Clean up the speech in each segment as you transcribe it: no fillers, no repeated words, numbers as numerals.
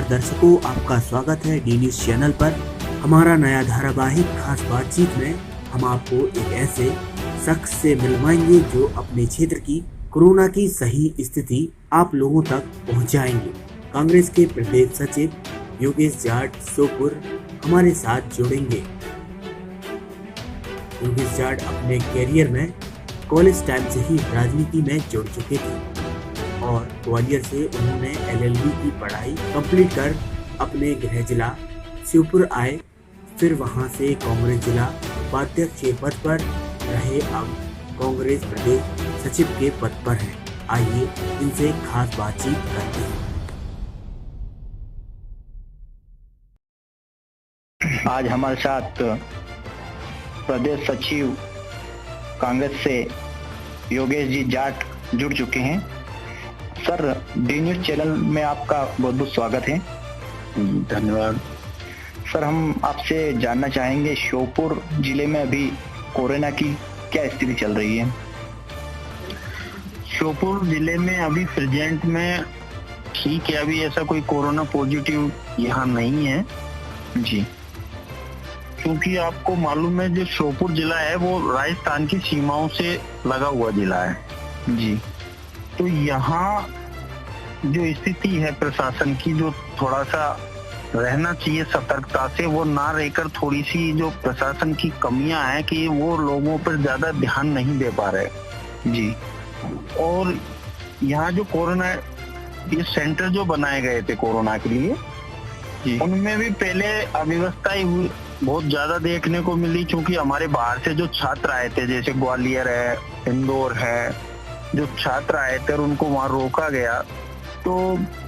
दर्शकों, आपका स्वागत है डी न्यूज चैनल पर। हमारा नया धारावाहिक खास बातचीत में हम आपको एक ऐसे शख्स से मिलवाएंगे जो अपने क्षेत्र की कोरोना की सही स्थिति आप लोगों तक पहुंचाएंगे। कांग्रेस के प्रदेश सचिव योगेश जाट श्योपुर हमारे साथ जुड़ेंगे। योगेश जाट अपने कैरियर में कॉलेज टाइम से ही राजनीति में जुड़ चुके थे और ग्वालियर से उन्होंने LLB की पढ़ाई कंप्लीट कर अपने गृह जिला श्योपुर आए। फिर वहां से कांग्रेस जिला उपाध्यक्ष के पद पर रहे, अब कांग्रेस प्रदेश सचिव के पद पर हैं। आइए इनसे खास बातचीत करते हैं। आज हमारे साथ प्रदेश सचिव कांग्रेस से योगेश जी जाट जुड़ चुके हैं। सर, डी न्यूज चैनल में आपका बहुत बहुत स्वागत है। धन्यवाद। सर, हम आपसे जानना चाहेंगे श्योपुर जिले में अभी कोरोना की क्या स्थिति चल रही है? श्योपुर जिले में अभी प्रेजेंट में ठीक है, अभी ऐसा कोई कोरोना पॉजिटिव यहाँ नहीं है जी। क्योंकि आपको मालूम है जो श्योपुर जिला है वो राजस्थान की सीमाओं से लगा हुआ जिला है जी। तो यहाँ जो स्थिति है प्रशासन की, जो थोड़ा सा रहना चाहिए सतर्कता से, वो ना रहकर थोड़ी सी जो प्रशासन की कमियां हैं कि वो लोगों पर ज्यादा ध्यान नहीं दे पा रहे जी। और यहाँ जो कोरोना ये सेंटर जो बनाए गए थे कोरोना के लिए जी, उनमें भी पहले अव्यवस्थाएं बहुत ज्यादा देखने को मिली। क्योंकि हमारे बाहर से जो छात्र आए थे, जैसे ग्वालियर है, इंदौर है, जो छात्र आए थे और उनको वहां रोका गया, तो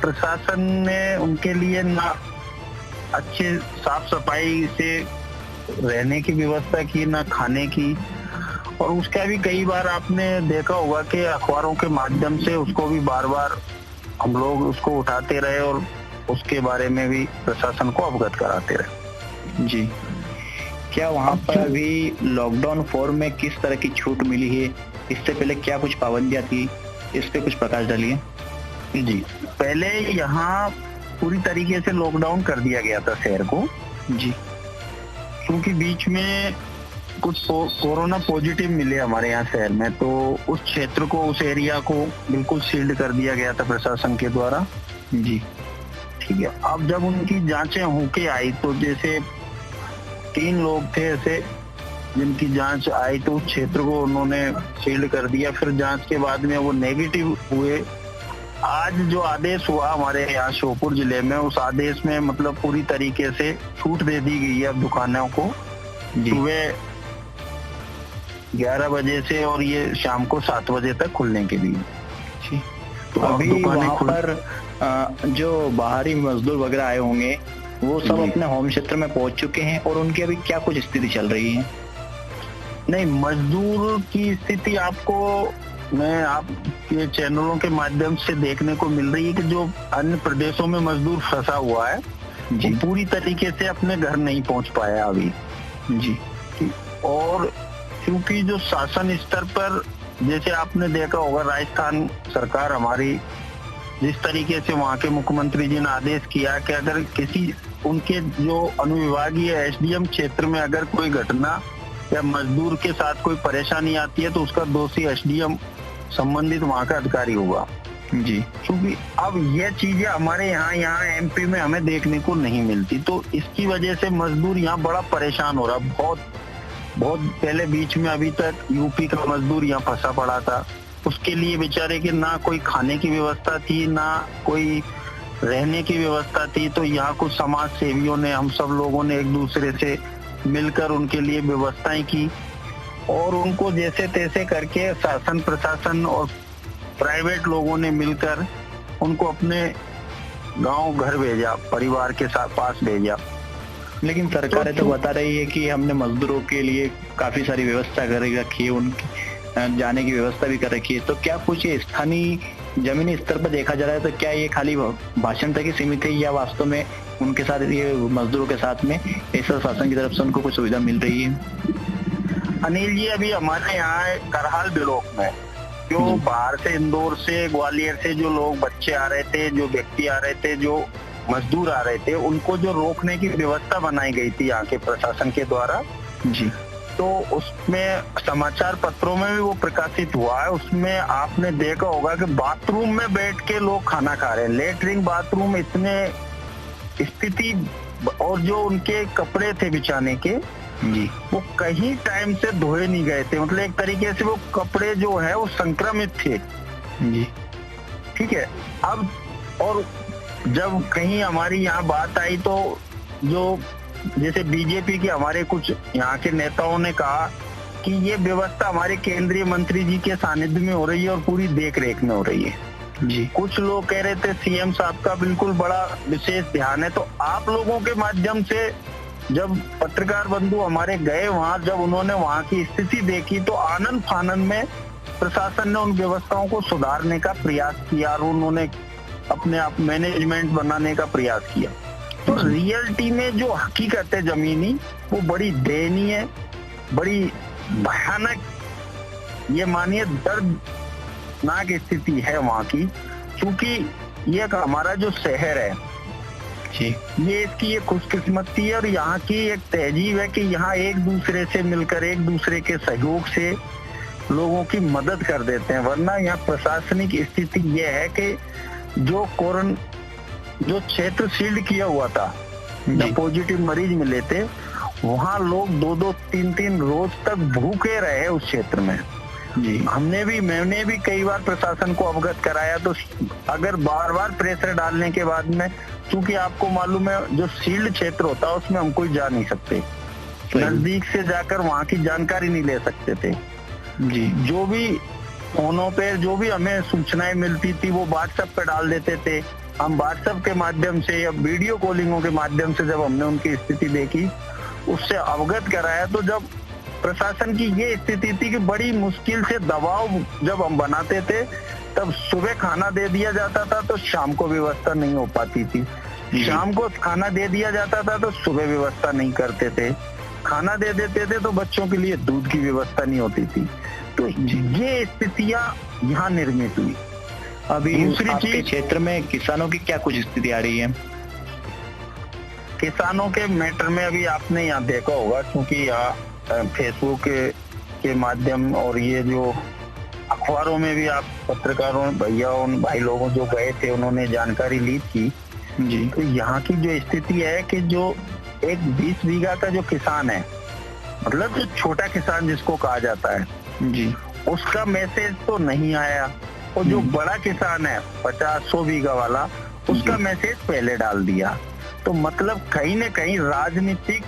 प्रशासन ने उनके लिए ना अच्छे साफ सफाई से रहने की व्यवस्था की, ना खाने की। और उसका भी कई बार आपने देखा होगा कि अखबारों के माध्यम से उसको भी बार बार हम लोग उसको उठाते रहे और उसके बारे में भी प्रशासन को अवगत कराते रहे जी। क्या वहाँ पर अभी लॉकडाउन 4 में किस तरह की छूट मिली है? इससे पहले क्या कुछ पाबंदियां थी, इस पे कुछ प्रकाश डालिए। जी, पहले यहाँ पूरी तरीके से लॉकडाउन कर दिया गया था शहर को जी। क्योंकि बीच में कुछ कोरोना पॉजिटिव मिले हमारे यहाँ शहर में, तो उस क्षेत्र को, उस एरिया को बिल्कुल सील्ड कर दिया गया था प्रशासन के द्वारा जी। ठीक है। अब जब उनकी जांचें होके आई, तो जैसे 3 लोग थे ऐसे जिनकी जांच आई, तो उस क्षेत्र को उन्होंने सील्ड कर दिया। फिर जांच के बाद में वो नेगेटिव हुए। आज जो आदेश हुआ हमारे यहाँ श्योपुर जिले में, उस आदेश में मतलब पूरी तरीके से छूट दे दी गई है अब दुकानों को सुबह 11 बजे से और ये शाम को 7 बजे तक खुलने के लिए। तो अभी वहाँ पर जो बाहरी मजदूर वगैरह आए होंगे वो सब अपने होम क्षेत्र में पहुंच चुके हैं और उनकी अभी क्या कुछ स्थिति चल रही है? नहीं, मजदूर की स्थिति आपको मैं आपके चैनलों के माध्यम से देखने को मिल रही है कि जो अन्य प्रदेशों में मजदूर फंसा हुआ है वो पूरी तरीके से अपने घर नहीं पहुंच पाया अभी जी। और क्योंकि जो शासन स्तर पर, जैसे आपने देखा होगा, राजस्थान सरकार हमारी जिस तरीके से वहाँ के मुख्यमंत्री जी ने आदेश किया कि अगर किसी उनके जो अनुविभागीय SDM क्षेत्र में अगर कोई घटना या मजदूर के साथ कोई परेशानी आती है तो उसका दोषी SDM संबंधित वहाँ का अधिकारी होगा जी। क्योंकि अब ये चीजें हमारे यहाँ MP में हमें देखने को नहीं मिलती, तो इसकी वजह से मजदूर यहाँ बड़ा परेशान हो रहा। बहुत पहले बीच में अभी तक UP का मजदूर यहाँ फंसा पड़ा था, उसके लिए बेचारे के ना कोई खाने की व्यवस्था थी, ना कोई रहने की व्यवस्था थी। तो यहाँ कुछ समाज सेवियों ने, हम सब लोगों ने एक दूसरे से मिलकर उनके लिए व्यवस्थाएं की और उनको जैसे तैसे करके शासन प्रशासन और प्राइवेट लोगों ने मिलकर उनको अपने गांव घर भेजा, परिवार के साथ पास भेजा। लेकिन सरकारें तो बता रही है कि हमने मजदूरों के लिए काफी सारी व्यवस्था कर रखी है, उनकी जाने की व्यवस्था भी कर रखी है। तो क्या कुछ स्थानीय जमीनी स्तर पर देखा जा रहा है, तो क्या ये खाली भाषण तक ही सीमित है या वास्तव में उनके साथ, ये मजदूरों के साथ में ऐसा शासन की तरफ से उनको कुछ सुविधा मिल रही है? अनिल जी, अभी हमारे यहाँ करहाल ब्लॉक में जो बाहर से, इंदौर से, ग्वालियर से जो लोग बच्चे आ रहे थे, जो व्यक्ति आ रहे थे, जो मजदूर आ रहे थे उनको जो रोकने की व्यवस्था बनाई गई थी यहाँ के प्रशासन के द्वारा जी, तो उसमें समाचार पत्रों में भी वो प्रकाशित हुआ है। उसमें आपने देखा होगा कि बाथरूम में बैठ के लोग खाना खा रहे हैं। लेटरिन बाथरूम इतने स्थिति, और जो उनके कपड़े थे बिछाने के जी, वो कहीं टाइम से धोए नहीं गए थे। मतलब एक तरीके से वो कपड़े जो है वो संक्रमित थे। जी, ठीक है। अब और जब कहीं हमारी यहाँ बात आई तो जो जैसे बीजेपी के हमारे कुछ यहाँ के नेताओं ने कहा कि ये व्यवस्था हमारे केंद्रीय मंत्री जी के सानिध्य में हो रही है और पूरी देख रेख में हो रही है। जी, कुछ लोग कह रहे थे सीएम साहब का बिल्कुल बड़ा विशेष ध्यान है। तो आप लोगों के माध्यम से जब पत्रकार बंधु हमारे गए वहां, जब उन्होंने वहां की स्थिति देखी तो आनंद फानंद में प्रशासन ने उन व्यवस्थाओं को सुधारने का प्रयास किया और उन्होंने अपने आप मैनेजमेंट बनाने का प्रयास किया। तो रियलिटी में जो हकीकत है जमीनी, वो बड़ी दयनीय, बड़ी भयानक, ये मानिए दर्दनाक स्थिति है वहाँ की। क्योंकि ये हमारा जो शहर है जी, ये इसकी ये खुशकिस्मती है और यहाँ की एक तहजीब है कि यहाँ एक दूसरे से मिलकर, एक दूसरे के सहयोग से लोगों की मदद कर देते हैं। वरना यहाँ प्रशासनिक स्थिति ये है कि जो क्षेत्र सील्ड किया हुआ था, जब पॉजिटिव मरीज मिले थे, वहाँ लोग 2-2, 3-3 रोज तक भूखे रहे उस क्षेत्र में। जी, मैंने भी कई बार प्रशासन को अवगत कराया। तो अगर बार बार प्रेशर डालने के बाद में, क्योंकि आपको मालूम है जो सील्ड क्षेत्र होता है उसमें हम कोई जा नहीं सकते, नजदीक से जाकर वहाँ की जानकारी नहीं ले सकते थे। जी, जो भी फोनों पे जो भी हमें सूचनाएं मिलती थी वो व्हाट्सएप पे डाल देते थे। हम व्हाट्सएप के माध्यम से या वीडियो कॉलिंगों के माध्यम से जब हमने उनकी स्थिति देखी, उससे अवगत कराया, तो जब प्रशासन की ये स्थिति थी कि बड़ी मुश्किल से दबाव जब हम बनाते थे तब सुबह खाना दे दिया जाता था तो शाम को व्यवस्था नहीं हो पाती थी, शाम को खाना दे दिया जाता था तो सुबह व्यवस्था नहीं करते थे, खाना दे देते थे तो बच्चों के लिए दूध की व्यवस्था नहीं होती थी। तो ये स्थितियां यहाँ निर्मित हुई। अभी दूसरी आपके चीज, क्षेत्र में किसानों की क्या कुछ स्थिति आ रही है? किसानों के मैटर में अभी आपने यहाँ देखा होगा, क्योंकि यहाँ फेसबुक के माध्यम और ये जो अखबारों में भी आप पत्रकारों भाई लोगों जो गए थे उन्होंने जानकारी ली थी। जी, तो यहाँ की जो स्थिति है कि जो एक 20 बीघा का जो किसान है, मतलब जो छोटा किसान जिसको कहा जाता है, जी, उसका मैसेज तो नहीं आया, और जो बड़ा किसान है 50-100 बीघा वाला, उसका मैसेज पहले डाल दिया। तो मतलब कहीं न कहीं राजनीतिक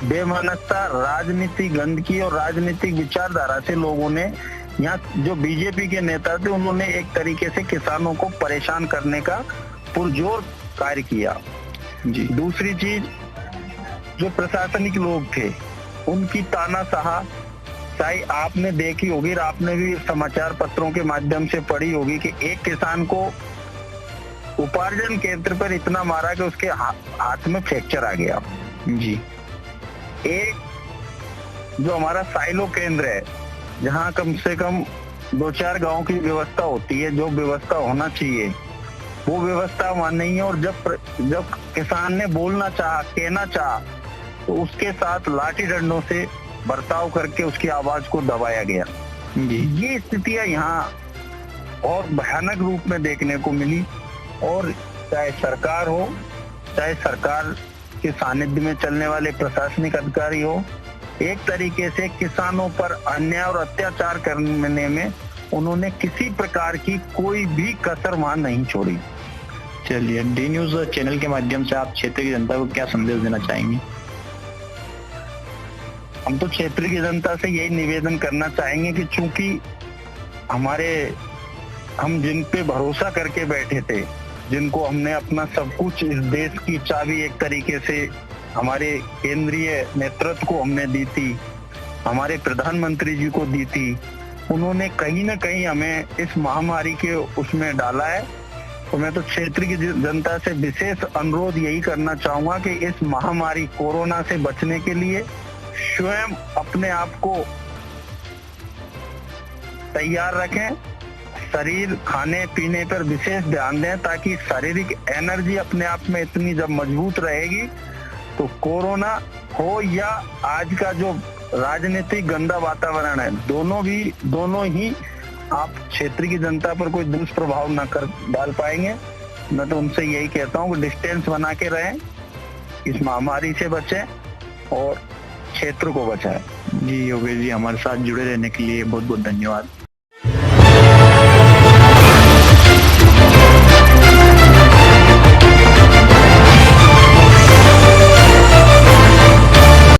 बेमानसता, राजनीतिक गंदगी और राजनीतिक विचारधारा से लोगों ने, यहाँ जो बीजेपी के नेता थे उन्होंने एक तरीके से किसानों को परेशान करने का पुरजोर कार्य किया। जी, दूसरी चीज, जो प्रशासनिक लोग थे उनकी तानाशाह शाही आपने देखी होगी और आपने भी समाचार पत्रों के माध्यम से पढ़ी होगी कि एक किसान को उपार्जन केंद्र पर इतना मारा कि उसके हाथ में फ्रैक्चर आ गया। जी, एक जो हमारा साइलो केंद्र है जहाँ कम से कम 2-4 गांव की व्यवस्था होती है, जो व्यवस्था होना चाहिए वो व्यवस्था वहाँ नहीं है। और जब किसान ने बोलना चाहा, कहना चाहा, तो उसके साथ लाठी डंडों से बर्ताव करके उसकी आवाज को दबाया गया। जी, ये स्थितियां यहाँ और भयानक रूप में देखने को मिली। और चाहे सरकार हो, चाहे सरकार के सानिध्य में चलने वाले प्रशासनिक अधिकारी हो, एक तरीके से किसानों पर अन्याय और अत्याचार करने में उन्होंने किसी प्रकार की कोई भी कसर वहां नहीं छोड़ी। चलिए, डी न्यूज चैनल के माध्यम से आप क्षेत्र की जनता को क्या संदेश देना चाहेंगे? हम तो क्षेत्र की जनता से यही निवेदन करना चाहेंगे कि चूंकि हम जिन पे भरोसा करके बैठे थे, जिनको हमने अपना सब कुछ, इस देश की चाबी एक तरीके से हमारे केंद्रीय नेतृत्व को हमने दी थी, हमारे प्रधानमंत्री जी को दी थी, उन्होंने कहीं ना कहीं हमें इस महामारी के उसमें डाला है। तो मैं तो क्षेत्र की जनता से विशेष अनुरोध यही करना चाहूंगा कि इस महामारी कोरोना से बचने के लिए स्वयं अपने आप को तैयार रखें, शरीर खाने पीने पर विशेष ध्यान दें, ताकि शारीरिक एनर्जी अपने आप में इतनी जब मजबूत रहेगी तो कोरोना हो या आज का जो राजनीतिक गंदा वातावरण है, दोनों ही आप क्षेत्र की जनता पर कोई दुष्प्रभाव न कर डाल पाएंगे। मैं तो उनसे यही कहता हूँ कि डिस्टेंस बना के रहें, इस महामारी से बचें और क्षेत्र को बचाएं। जी योगेश जी, हमारे साथ जुड़े रहने के लिए बहुत बहुत धन्यवाद।